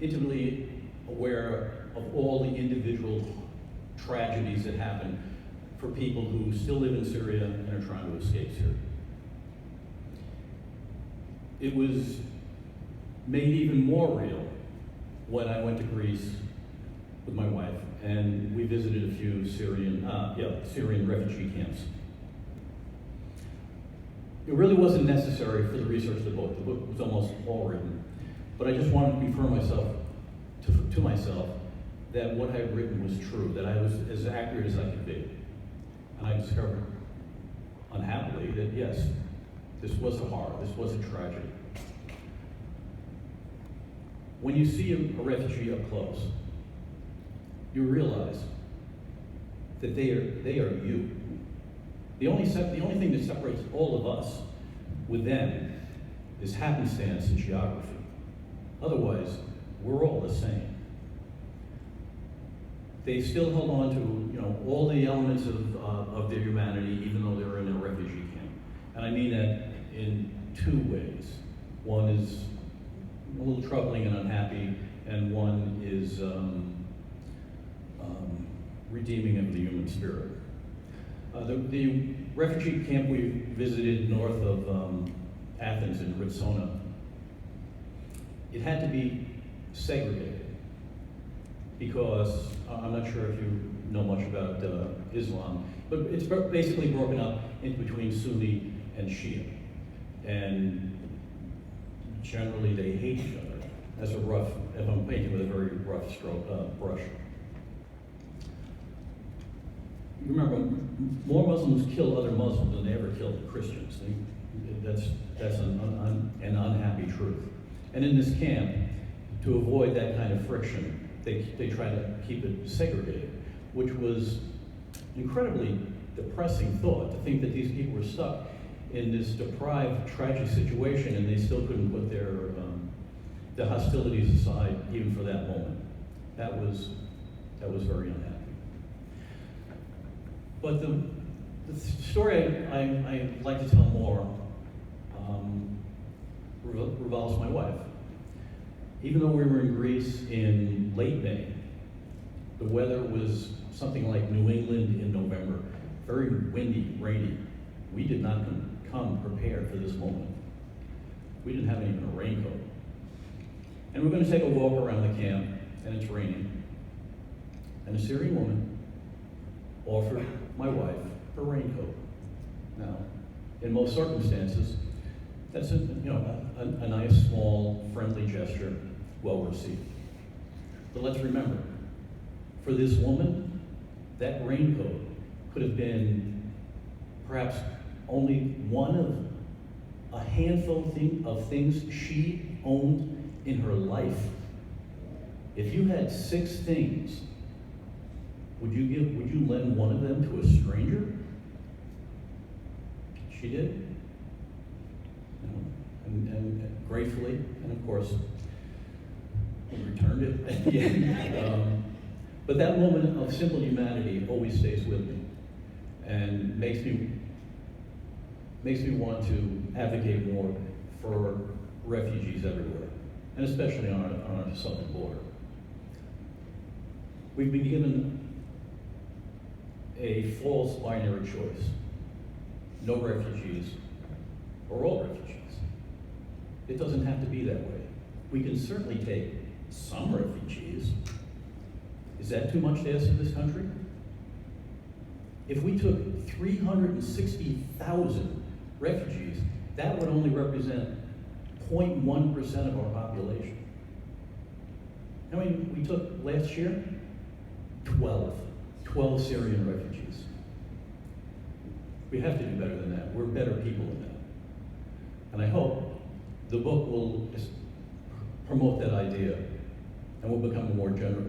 intimately aware of all the individual tragedies that happen for people who still live in Syria and are trying to escape Syria. It was made even more real when I went to Greece with my wife, and we visited a few Syrian refugee camps. It really wasn't necessary for the research of the book. The book was almost all written, but I just wanted to confirm to myself that what I had written was true, that I was as accurate as I could be. And I discovered, unhappily, that yes, this was a horror, this was a tragedy. When you see a refugee up close, you realize that they are you. The only thing that separates all of us with them is happenstance and geography. Otherwise, we're all the same. They still held on to all the elements of their humanity, even though they were in a refugee camp. And I mean that in two ways. One is a little troubling and unhappy, and one is redeeming of the human spirit. The refugee camp we visited north of Athens in Ritsona, it had to be segregated because I'm not sure if you know much about Islam, but it's basically broken up into between Sunni and Shia. And generally they hate each other, if I'm painting with a very rough brush. You remember, more Muslims kill other Muslims than they ever killed Christians. That's an unhappy truth. And in this camp, to avoid that kind of friction, they try to keep it segregated, which was incredibly depressing thought, to think that these people were stuck in this deprived, tragic situation and they still couldn't put the hostilities aside even for that moment. That was very unhappy. But the story I'd like to tell more revolves my wife. Even though we were in Greece in late May, the weather was something like New England in November, very windy, rainy. We did not come prepared for this moment. We didn't have even a raincoat. And we're going to take a walk around the camp, and it's raining. And a Syrian woman offered my wife a raincoat. Now, in most circumstances, that's a nice, small, friendly gesture, well received. But let's remember, for this woman, that raincoat could have been perhaps only one of a handful of things she owned in her life. If you had 6 things, would you lend one of them to a stranger? She did. And gratefully, and of course, we returned it at the end. But that moment of simple humanity always stays with me and makes me want to advocate more for refugees everywhere, and especially on our southern border. We've been given a false binary choice: no refugees or all refugees. It doesn't have to be that way. We can certainly take some refugees. Is that too much to ask of this country? If we took 360,000 refugees, that would only represent 0.1% of our population. How many we took last year? 12 Syrian refugees. We have to do better than that. We're better people than that. And I hope the book will promote that idea, and we'll become a more generous,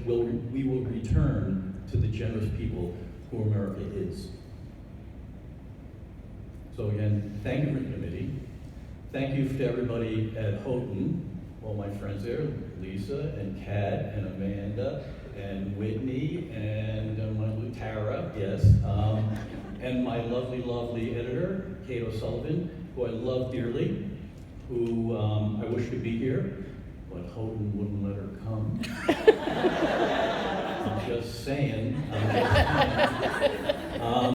we will return to the generous people who America is. So again, thank you for the committee. Thank you to everybody at Houghton, all my friends there, Lisa and Kat and Amanda and Whitney and my Tara, yes, and my lovely, lovely editor, Kate O'Sullivan, who I love dearly, who I wish could be here. but Houghton wouldn't let her come. I'm just saying.